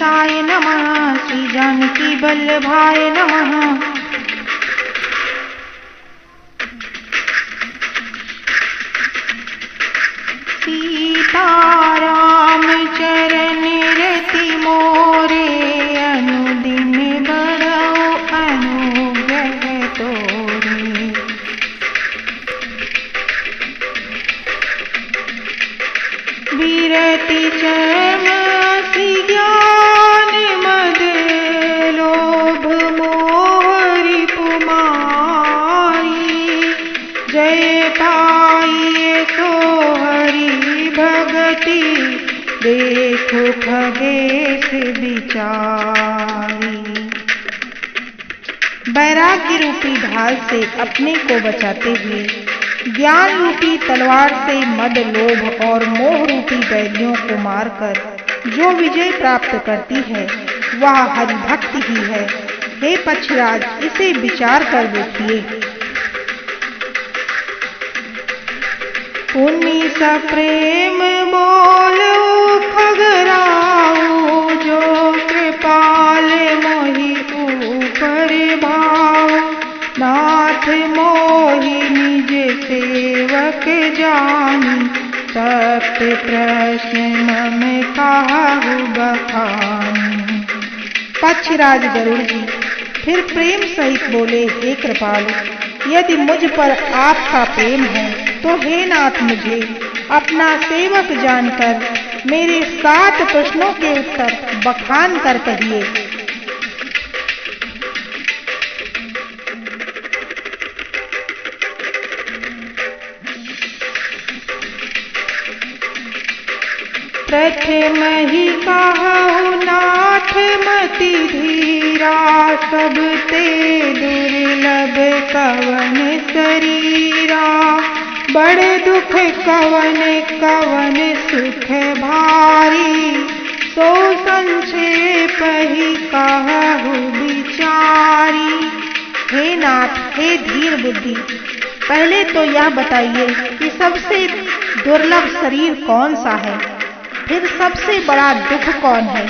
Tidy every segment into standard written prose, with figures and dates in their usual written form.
गणेशाय नमः, श्री जानकी वल्लभाय नमः। सीताराम चरण रति मोरे, अनुदिन बढ़ो अनुग्रह तोरे। विरति चरण ज्ञान मद, लोभ मोह रिपु मारी। जय पाइए सो हरि भगति, देखो खगेश बिचारी। वैराग्य रूपी ढाल से अपने को बचाते हुए, ज्ञान रूपी तलवार से मद, लोभ और मोह रूपी बैरियों को मारकर जो विजय प्राप्त करती है वह हरिभक्ति ही है। हे पक्षराज, इसे विचार कर देखिए। पुण्य सा प्रेम बोलो खगराओ, जो कृपाल मोहि ऊपर भाव। नाथ मोहि निज सेवक जानी, सप्त प्रश्न मम काहु बखानी। पक्षराज गरुड़ जी फिर प्रेम सहित बोले, हे कृपालु, यदि मुझ पर आपका प्रेम है तो हे नाथ, मुझे अपना सेवक जानकर मेरे 7 प्रश्नों के उत्तर बखान कर कहिए। प्रथम ही कहु नाथ मति धीरा, सब ते दुर्लभ कवन शरीरा। बड़ दुख कवन कवन सुख भारी, सो संक्षेप ही कहु विचारी। हे नाथ, हे धीर बुद्धि, पहले तो यह बताइए कि सबसे दुर्लभ शरीर कौन सा है, फिर सबसे बड़ा दुख कौन है,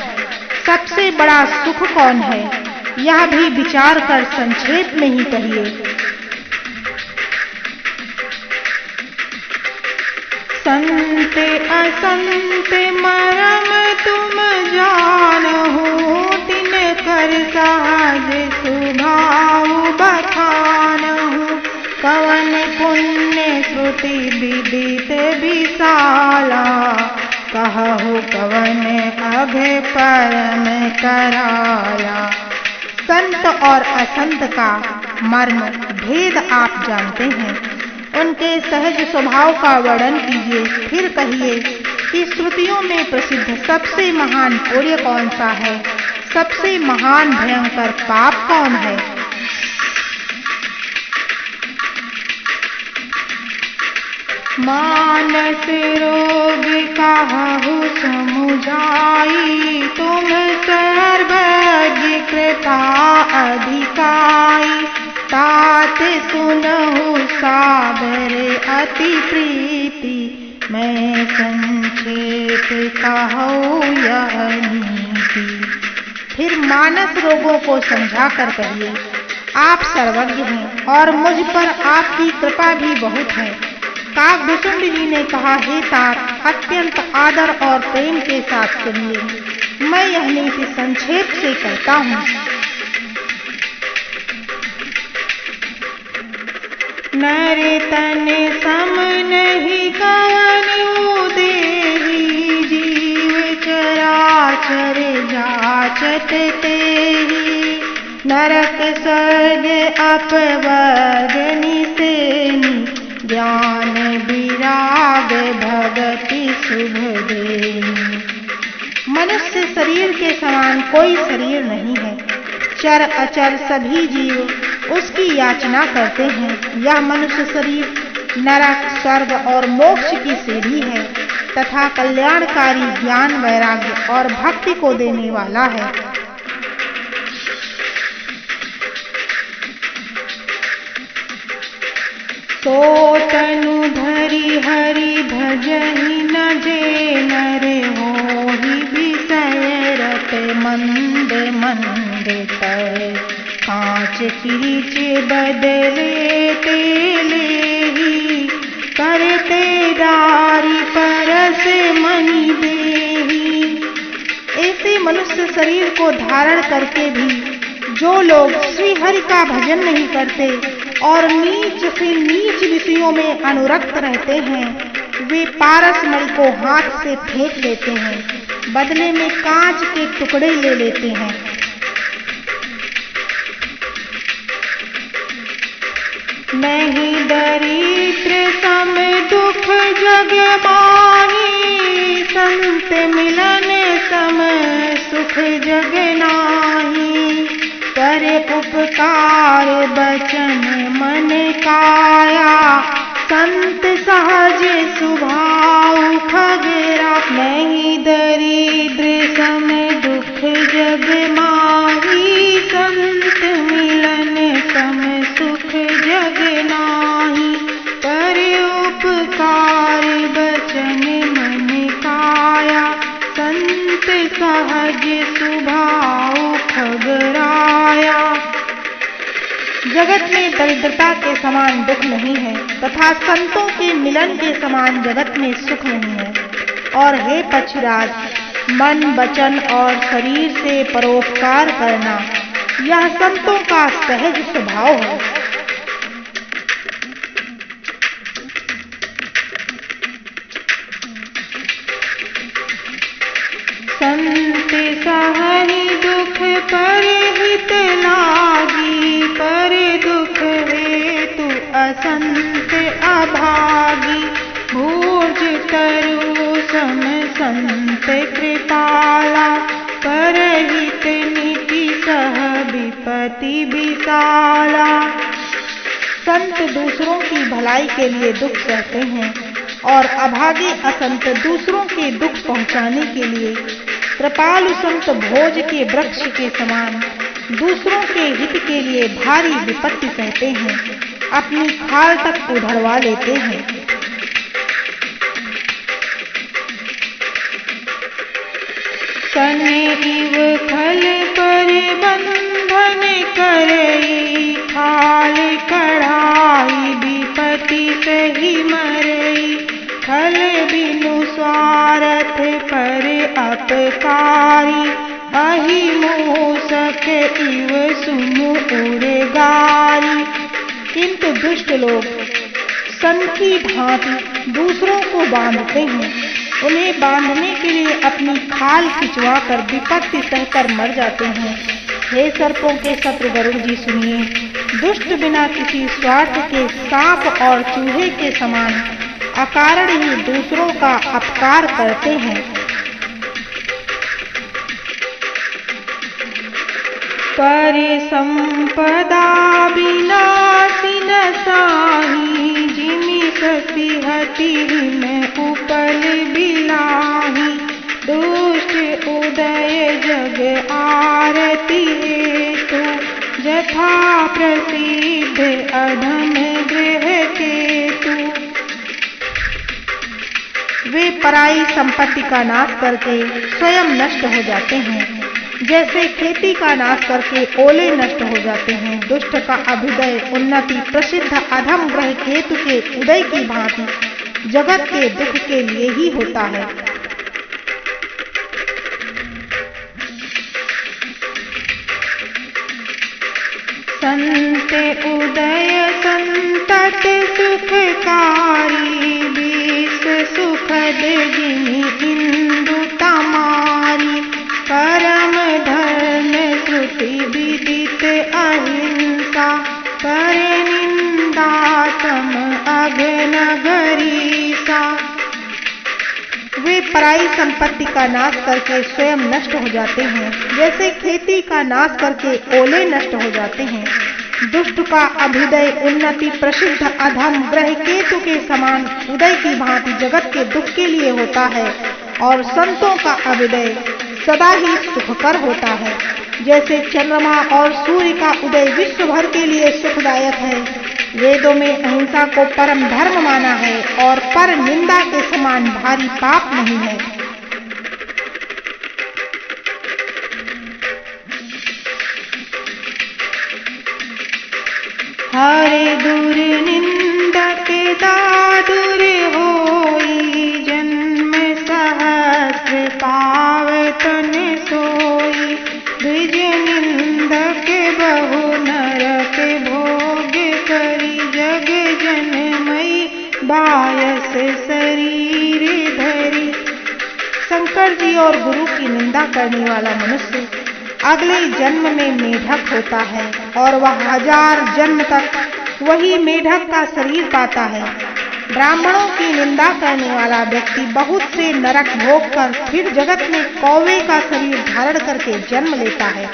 सबसे बड़ा सुख कौन है, यह भी विचार कर संक्षेप में ही कहिए। संत असंत मरम तुम जानहु, तिन कर सहज स्वभाव बखानहु। कवन पुण्य श्रुति विदित विशाला, कहु कवन अभय परम कराया। संत और असंत का मर्म भेद आप जानते हैं, उनके सहज स्वभाव का वर्णन कीजिए। फिर कहिए कि श्रुतियों में प्रसिद्ध सबसे महान पुण्य कौन सा है, सबसे महान भयंकर पाप कौन है। मानस रोग कहु समुझाई, तुम सर्वज्ञ कृपा अधिकाई। तात सुनहु सादर अति प्रीति, मैं संक्षेप कहूँ यह नीति। फिर मानस रोगों को समझा कर कहिए, आप सर्वज्ञ हैं और मुझ पर आपकी कृपा भी बहुत है। काकभूषुंड जी ने कहा, हे तात, अत्यंत आदर और प्रेम के साथ सुनिए, मैं यह नीति संक्षेप से कहता हूँ। नर तन सम नहीं कवनु देहि, जीव चराचर जाचत तेहि। नरक स्वर्ग अपवर्ग निसेनि, ज्ञान विराग भगति शुभ देनि। मनुष्य शरीर के समान कोई शरीर नहीं है, चर अचर सभी जीव उसकी याचना करते हैं। यह मनुष्य शरीर नरक, स्वर्ग और मोक्ष की सीढ़ी है तथा कल्याणकारी ज्ञान, वैराग्य और भक्ति को देने वाला है। सो तनु धरि हरि भजहि, न जे नर होहि विषय रत सींच बदले तेलेही, करते दारी परस मणि देही। ऐसे मनुष्य शरीर को धारण करके भी जो लोग श्री हरि का भजन नहीं करते और नीच से नीच विषयों में अनुरक्त रहते हैं, वे पारस मणि को हाथ से फेंक लेते हैं, बदले में कांच के टुकड़े ले लेते हैं। नहीं दरिद्र सम दुख जग माही, संत मिलन सम सुख जग नाही। करे उपकार बचन मन काया, संत सहज स्वभाव खगरा। नहीं दरिद्र सम दुख जग माही, संत मिलन सम सुख जग नाही। करे उपकार बचन मन काया, संत सहज स्वभाव खगराया। जगत में दरिद्रता के समान दुख नहीं है तथा संतों के मिलन के समान जगत में सुख नहीं है। और हे पक्षीराज, मन वचन और शरीर से परोपकार करना यह संतों का सहज स्वभाव है। संत सहहि दुख पर हित लागी, पर दुख हेतु असंत अभागी। भोज तरु सम संत कृपाला, पर हित नीति सह विपति विशाला। संत दूसरों की भलाई के लिए दुख सहते हैं और अभागे असंत दूसरों के दुख पहुंचाने के लिए कृपालु संत भोज के वृक्ष के समान दूसरों के हित के लिए भारी विपत्ति सहते हैं, अपनी खाल तक उधड़वा लेते हैं। तने इव खल पर बंधन करई, खाल कढ़ाई विपत्ति सही मरई। खल बिनु स्वार्थ पर अपकारी, अहि मूसक इव सुनु उड़गारी। किंतु दुष्ट लोग सन की भांति दूसरों को बांधते हैं, उन्हें बांधने के लिए अपनी खाल खिंचवा कर विपत्ति सहकर मर जाते हैं। हे सर्पों के शत्रु गरुड़ जी सुनिए, दुष्ट बिना किसी स्वार्थ के सांप और चूहे के समान अकारण ही दूसरों का अपकार करते हैं। करे संपदा विनाशी नसाही, जिमि सती हति में उपल बिलाही। दुष्ट उदय जग आरती हेतु, जथा प्रसिद्ध अधम गृह केतु। वे पराई संपत्ति का नाश करके स्वयं नष्ट हो जाते हैं, जैसे खेती का नाश करके ओले नष्ट हो जाते हैं। दुष्ट का अभ्युदय उन्नति प्रसिद्ध अधम ग्रह केतु के उदय की भांति जगत के दुख के लिए ही होता है। संत उदय संतत सुखकारी, विश्व सुखद जिमि इंदु तमारी। परम धर्म श्रुति विदित अहिंसा, पर निंदा सम अघनगरीसा। वे पराई संपत्ति का नाश करके स्वयं नष्ट हो जाते हैं, जैसे खेती का नाश करके ओले नष्ट हो जाते हैं। दुष्ट का अभ्युदय उन्नति प्रसिद्ध अधम ग्रह केतु के समान उदय की भांति जगत के दुख के लिए होता है, और संतों का अभ्युदय सदा ही सुखकर होता है। जैसे चंद्रमा और सूर्य का उदय विश्व भर के लिए सुखदायक है। वेदों में अहिंसा को परम धर्म माना है और पर निंदा के समान भारी पाप नहीं है। हरे दूर निंदक दादुर होई, जन्म सहस्र पावतन सोई। द्विज निंदक बहु नरक भोग करी, जग जनमई बायस शरीर धरी। शंकर जी और गुरु की निंदा करने वाला मनुष्य अगले जन्म में मेढक होता है और वह 1000 जन्म तक वही मेढक का शरीर पाता है। ब्राह्मणों की निंदा करने वाला व्यक्ति बहुत से नरक भोग कर फिर जगत में कौवे का शरीर धारण करके जन्म लेता है।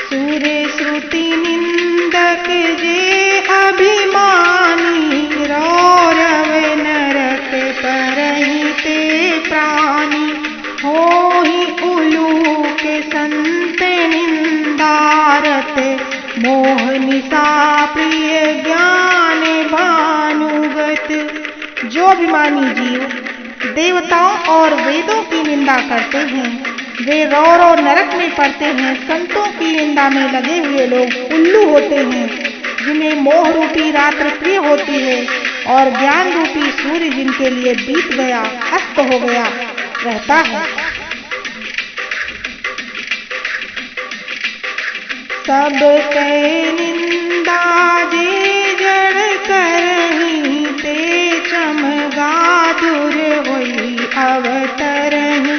सूर्य श्रुति निंदक जे अभिमानी, रौरव नरक परहिते प्राणी। होहि उलूक संत निंदारत, मोह निशा प्रिय ज्ञान भानुगत। जो अभिमानी जीव देवताओं और वेदों की निंदा करते हैं वे रौरव नरक में पड़ते हैं। संतों की निंदा में लगे हुए लोग उल्लू होते हैं, जिन्हें मोह रूपी रात्र प्रिय होती है और ज्ञान रूपी सूर्य जिनके लिए बीत गया, अस्त हो गया रहता है। सब कह निंदा जे जड़ करही, ते चमगा दूर होई अवतरही।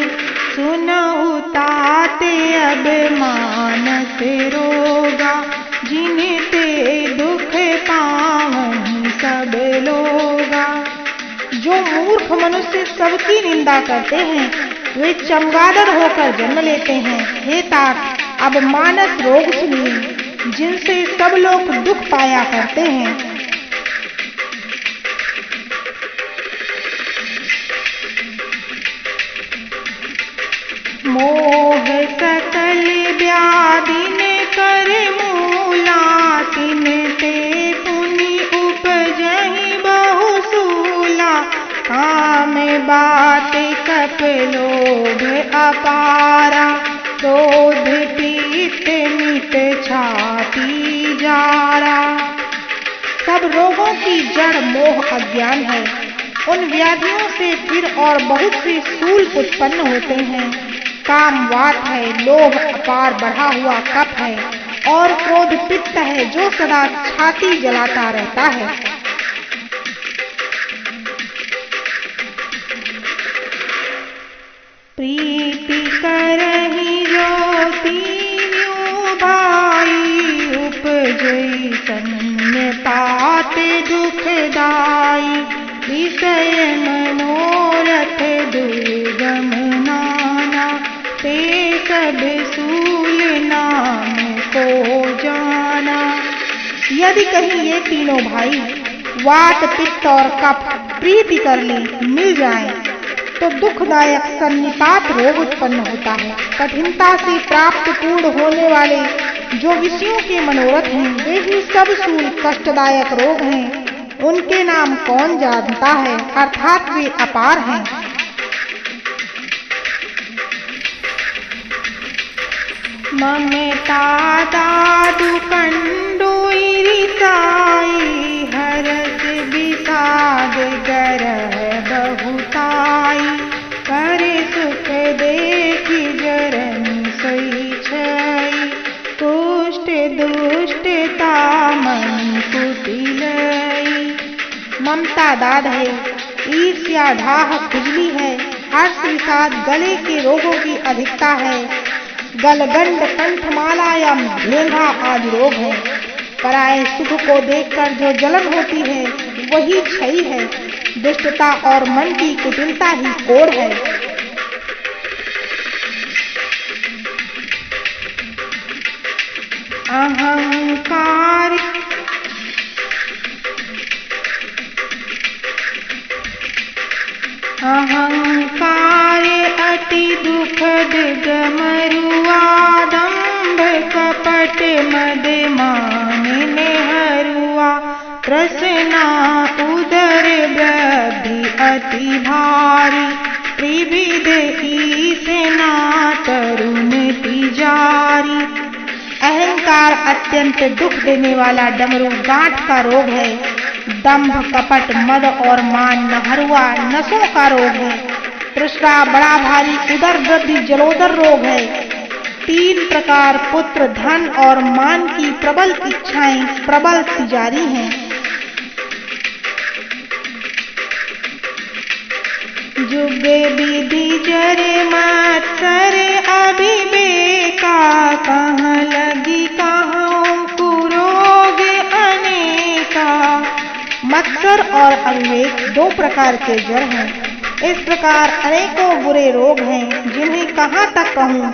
सुनहु ताते अब मानस रोगा, जिन्हें ते दुख पावहि सब लोगा। जो मूर्ख मनुष्य सबकी निंदा करते हैं वे चमगादड़ होकर जन्म लेते हैं। हे तात, अब मानस रोग सुनिए, जिनसे सब लोग दुख पाया करते हैं। मोह सकल व्याधिन कर मूला, तिन ते पुनि उपजहि बहु सूला। काम बात कप लोभ अपारा, क्रोध पीत मित छाती जारा। सब रोगों की जड़ मोह अज्ञान है। उन व्याधियों से फिर और बहुत से शूल उत्पन्न होते हैं। काम वात है, लोभ अपार बढ़ा हुआ कफ है और क्रोध पित्त है जो सदा छाती जलाता रहता है। प्रीति करहि जो तीन्यों भाई, उपजई सन्य पात दुखदाई। विषय मनोरथ दुर्गम नाना, ते सब सूल नाम को जाना। यदि कहीं ये तीनों भाई वात पित्त और कफ प्रीति कर ले मिल जाएं, तो दुखदायक सन्निपात रोग उत्पन्न होता है। कठिनता से प्राप्त पूर्ण होने वाले जो विषयों के मनोरथ हैं वे ही सब सूल कष्टदायक रोग हैं। उनके नाम कौन जानता है, अर्थात वे अपार हैं। ममता दादु कंडोई रिसाई, हरस विषाद गरह बहुताई। करे सुख देखी जरन सोई छई, कुष्ठ दुष्टता मन कुटिलई। ममता दाद है, ईर्ष्या ढाह खुजली है, हर्ष विषाद गले के रोगों की अधिकता है। गलगंड कंठमाला या भेंगा आदि रोग है। पराये सुख को देखकर जो जलन होती है वही क्षय है। दुष्टता और मन की कुटिलता ही कोढ़ है। अहंकार अहंकार अति दुखद गमरुआ, दंभ कपट मद मान नेहरुआ। तृष्णा उदर वृद्धि अति भारी, त्रिविध ईसना तरुण तिजारी। अहंकार अत्यंत दुख देने वाला डमरू गांठ का रोग है। दंभ, कपट, मद और मान नहरुआ नसों का रोग है। तृष्णा बड़ा भारी उदर वृद्धि जलोदर रोग है। 3 प्रकार पुत्र, धन और मान की प्रबल इच्छाएं प्रबल तिजारी हैं। जुग विधि जरे मत्सर अभिवेका, कहाँ लगी कहाँ कुरोग अनेका। मत्सर और अविवेक 2 प्रकार के जड़ हैं। इस प्रकार अनेकों बुरे रोग हैं जिन्हें कहाँ तक कहूँ।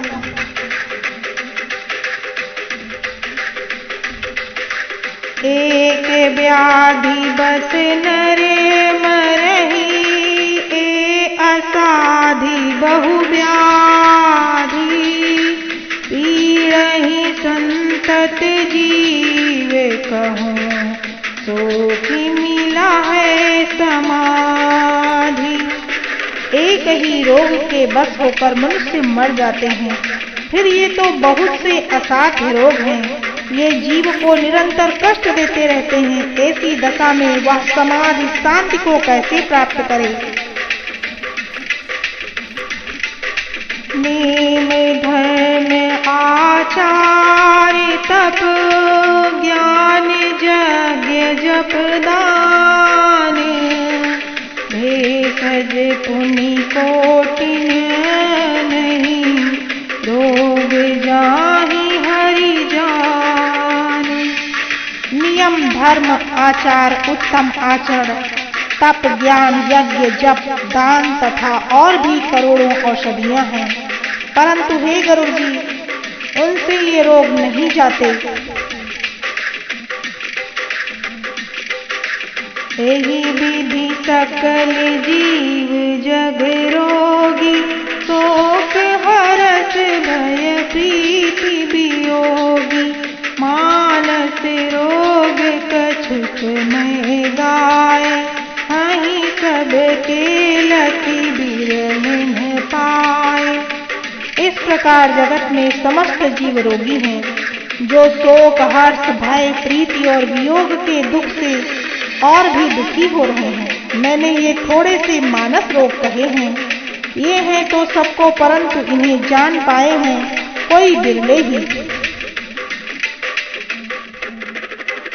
एक व्याधि बस नरे मरही, ए असाधि बहु व्याधि। पीड़हि संतत जीव कहूँ, सो की मिला है समाधि। एक ही रोग के बस होकर मनुष्य मर जाते हैं। फिर ये तो बहुत से असाध्य रोग हैं। ये जीव को निरंतर कष्ट देते रहते हैं। ऐसी दशा में वह समाधि शांति को कैसे प्राप्त करे। नेम धर्म आचार तप ज्ञान यज्ञ जप दान, भेषज पुनि कोटिन नहीं, रोग जाहि हरि जान। नियम, धर्म, आचार, उत्तम आचरण, तप, ज्ञान, यज्ञ, जप, दान तथा और भी करोड़ों औषधियां हैं, परंतु हे गुरु जी, उनसे ये रोग नहीं जाते। यही विधि सकल जीव जग रोगी, शोक हरस भय प्रीति वियोगी। मानस रोग कछुक नहीं गाय, हहीं सब के लकी बिरह पाए। इस प्रकार जगत में समस्त जीव रोगी हैं, जो शोक, हर्ष, भय, प्रीति और वियोग के दुख से और भी दुखी हो रहे हैं। मैंने ये थोड़े से मानस रोग कहे हैं। ये हैं तो सबको, परंतु इन्हें जान पाए हैं कोई बिरले ही।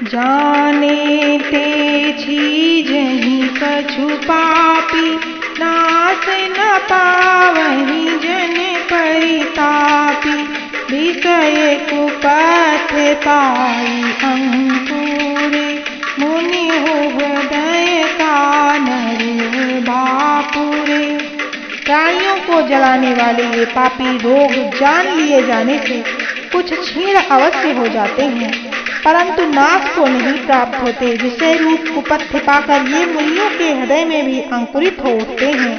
जाने ते चीज ही कछु पापी, नाश न पावहि जन परितापी। विषय कुपथ पाई अंकुरे, मुनि हो हृदय का नर बापुरे। प्राणियों को जलाने वाले ये पापी रोग जान लिए जाने से कुछ क्षीण अवश्य हो जाते हैं, परंतु नाश को नहीं प्राप्त होते। विषय रूप कुपथ पाकर ये मुनियों के हृदय में भी अंकुरित हो उठते हैं।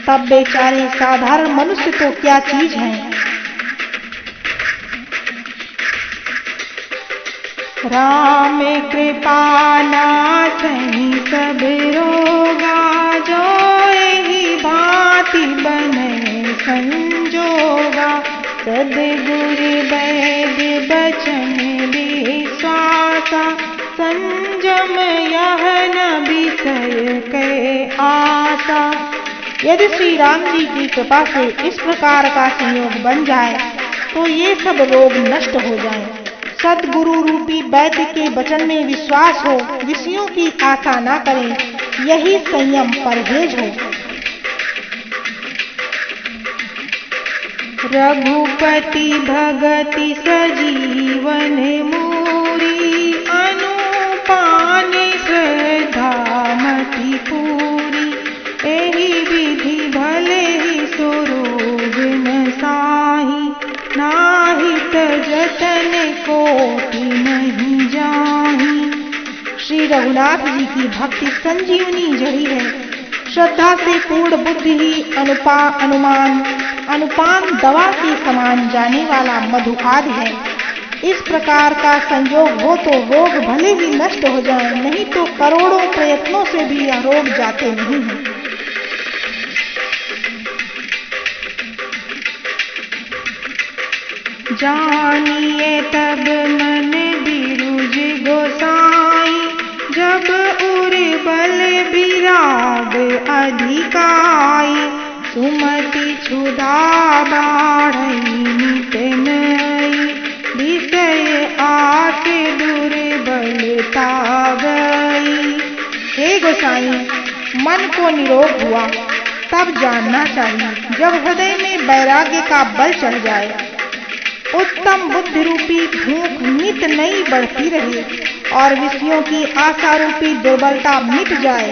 तब बेचारे साधारण मनुष्य तो क्या चीज हैं। राम कृपा नासहि सब रोगा, जो एहि भांति बनै संजोगा। सद्गुरु वैद्य बचन विश्वासा, संयम यह न विषय के आशा। यदि श्री राम जी की कृपा से इस प्रकार का संयोग बन जाए तो ये सब रोग नष्ट हो जाएं। सद्गुरु रूपी वैद्य के वचन में विश्वास हो, विषयों की आशा न करें, यही संयम परहेज हो। रघुपति भगति सजीवन मूरी, अनुपान श्रद्धा मति पूरी। एहि विधि भले ही सो रोग न साही, नाहित जतन कोटि नहीं जाही। श्री रघुनाथ जी की भक्ति संजीवनी जड़ी है। श्रद्धा से पूर्ण बुद्धि ही अनुपान दवा के समान जाने वाला मधु आदि है। इस प्रकार का संयोग हो तो रोग भले ही नष्ट हो जाए, नहीं तो करोड़ों प्रयत्नों से भी यह रोग जाते नहीं हैं। जानिए तब मन बिरुज गोसाई, जब उर बल विराग अधिकाई। सुमति क्षुधा बाढ़ई नित नई, विषय आके दुर्बलता गई। हे गोसाई, मन को निरोग हुआ तब जानना चाहिए जब हृदय में वैराग्य का बल चढ़ जाए, उत्तम बुद्धि रूपी भूख नित नई बढ़ती रहे और विषयों की आशा रूपी दुर्बलता मिट जाए।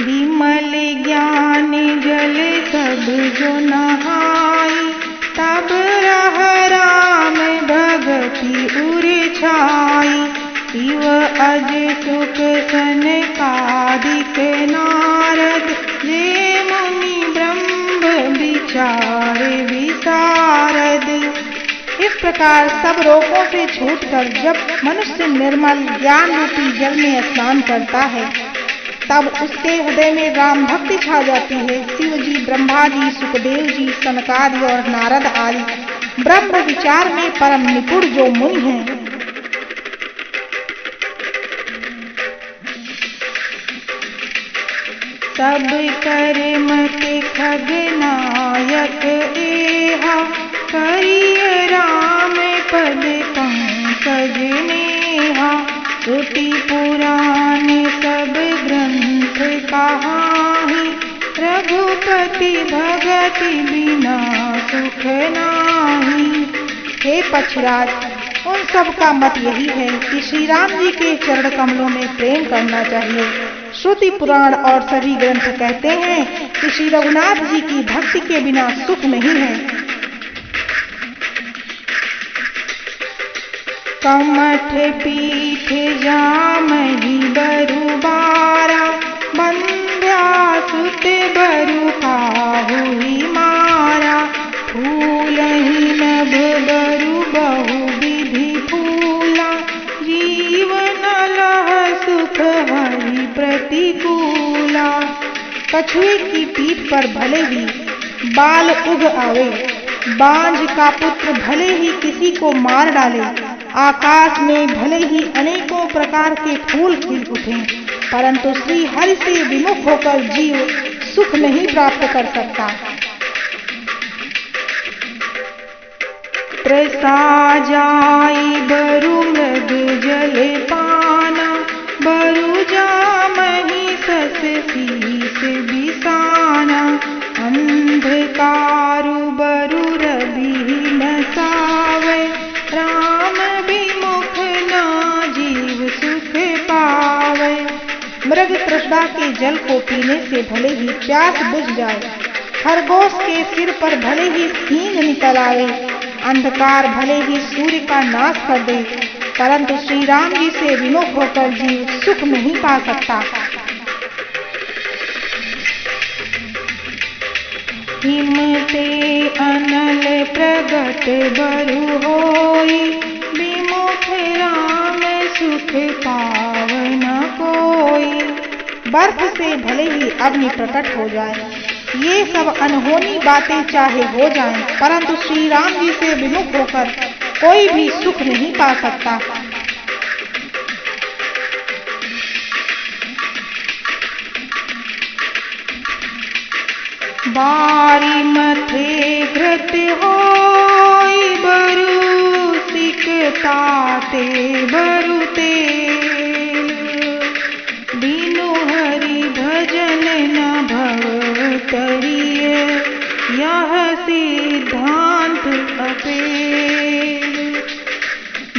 विमल ज्ञान जल सब जो नहाई, तब रह राम भगति उर छाई। शिव अज सुख सनकादिक नारद, जे मुनि ब्रह्म विचार विशारद। इस प्रकार सब रोगों से छूटकर जब मनुष्य निर्मल ज्ञान रूपी जल में स्नान करता है, तब उसके हृदय में राम भक्ति छा जाती है। शिव जी, ब्रह्मा जी, सुखदेव जी, सनकादि और नारद आदि ब्रह्म विचार में परम निपुण जो मुनि हैं, सब कर्मत खगनायक एहा, करिय राम पद पंकज नेहा। श्रुति पुराण सब ग्रंथ कहाहि, रघुपति भगति बिना सुख नाही। हे पक्षराज, उन सब का मत यही है कि श्री राम जी के चरण कमलों में प्रेम करना चाहिए। श्रुति पुराण और सभी ग्रंथ कहते हैं कि श्री रघुनाथ जी की भक्ति के बिना सुख नहीं है। कमठ पीठ जामहि बरु बारा, बंध्या सुत बरु काहुहि मारा। फूलहि नभ बरु बहु विधि फूला, जीवन लह सुख हरि प्रतिकूला। कछुए की पीठ पर भले ही बाल उग आवे, बांझ का पुत्र भले ही किसी को मार डाले, आकाश में भले ही अनेकों प्रकार के फूल खिल उठें, परंतु श्री हरि से विमुख होकर जीव सुख नहीं प्राप्त कर सकता। त्रसा जाई बरु मृग जल पाना, बरु जामहि सस शीस बिसाना। अंधकारु बरु रवि नसावे, राम विमुख ना जीव सुख पावे। मृग तृष्णा के जल को पीने से भले ही प्यास बुझ जाए, खरगोश के सिर पर भले ही सींग निकल आवे, अंधकार भले ही सूर्य का नाश कर दे, परंतु श्री राम जी से विमुख होकर जीव सुख नहीं पा सकता। हिमते अनल प्रगट बरु होई, विमुख राम सुख पावन कोई। बर्फ से भले ही अग्नि प्रकट हो जाए, ये सब अनहोनी बातें चाहे हो जाएं, परंतु श्री राम जी से विमुख होकर कोई भी सुख नहीं पा सकता। बारी मथे घृत होई, बरु सिकताते बरु तेल। बिनु हरि भजन न भव तरिय, यह सिद्धांत अपेल।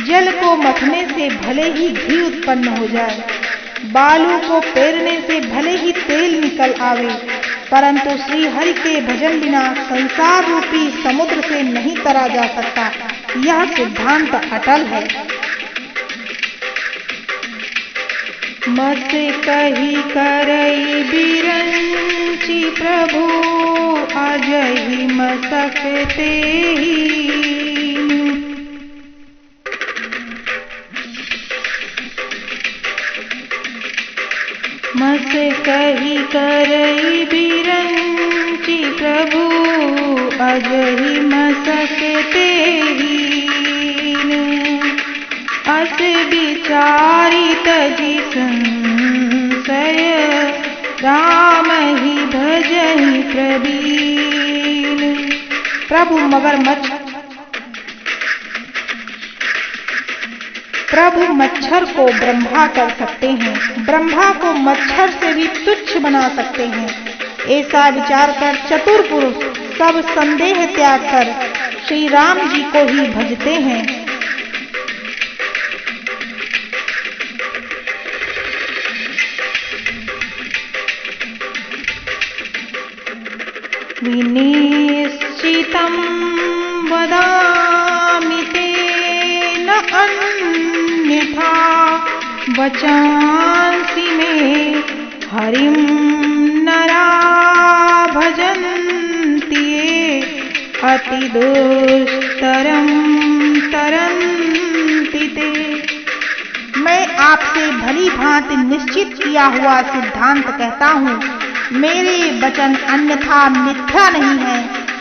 जल को मथने से भले ही घी उत्पन्न हो जाए, बालू को पेरने से भले ही तेल निकल आवे, परंतु श्री हरि के भजन बिना संसार रूपी समुद्र से नहीं तरा जा सकता। यह सिद्धांत अटल है। मत कही करई बिरंची, प्रभु अजहि मसकते ही। मत कही करई बिरंच, सृष्टि प्रभु अजहि मसकते हीन। अस विचारि तजि संशय राम ही भजहि प्रवीण। प्रभु मच्छर को ब्रह्मा कर सकते हैं, ब्रह्मा को मच्छर से भी तुच्छ बना सकते हैं। ऐसा विचार कर चतुर पुरुष सब संदेह त्याग कर श्री राम जी को ही भजते हैं। विनिश्चितं वदामि ते न अन्यथा वचांसि मे हरिं नरा भजन्ति ये अति दुष्करं तरन्ति ते। मैं आपसे भली भांति निश्चित किया हुआ सिद्धांत कहता हूँ, मेरे वचन अन्यथा मिथ्या नहीं है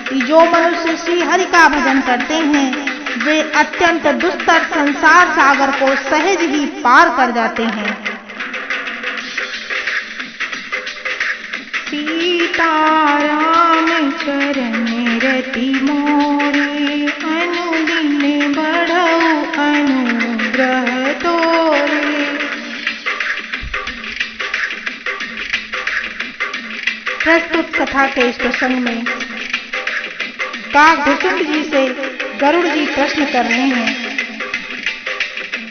कि जो मनुष्य श्री हरि का भजन करते हैं वे अत्यंत दुस्तर संसार सागर को सहज ही पार कर जाते हैं। सीताराम चरण रति मोरे अनुदिन बढ़ऊ अनुग्रह तोरे। प्रस्तुत कथा के इस प्रसंग में काकभुसुंड जी से गरुड़ जी प्रश्न कर रहे हैं।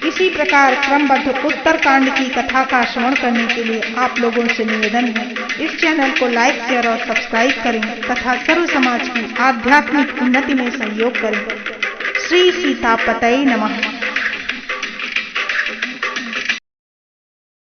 इसी प्रकार क्रमबद्ध उत्तरकांड की कथा का श्रवण करने के लिए आप लोगों से निवेदन है, इस चैनल को लाइक, शेयर और सब्सक्राइब करें तथा सर्व समाज की आध्यात्मिक उन्नति में सहयोग करें। श्री सीतापतये नमः।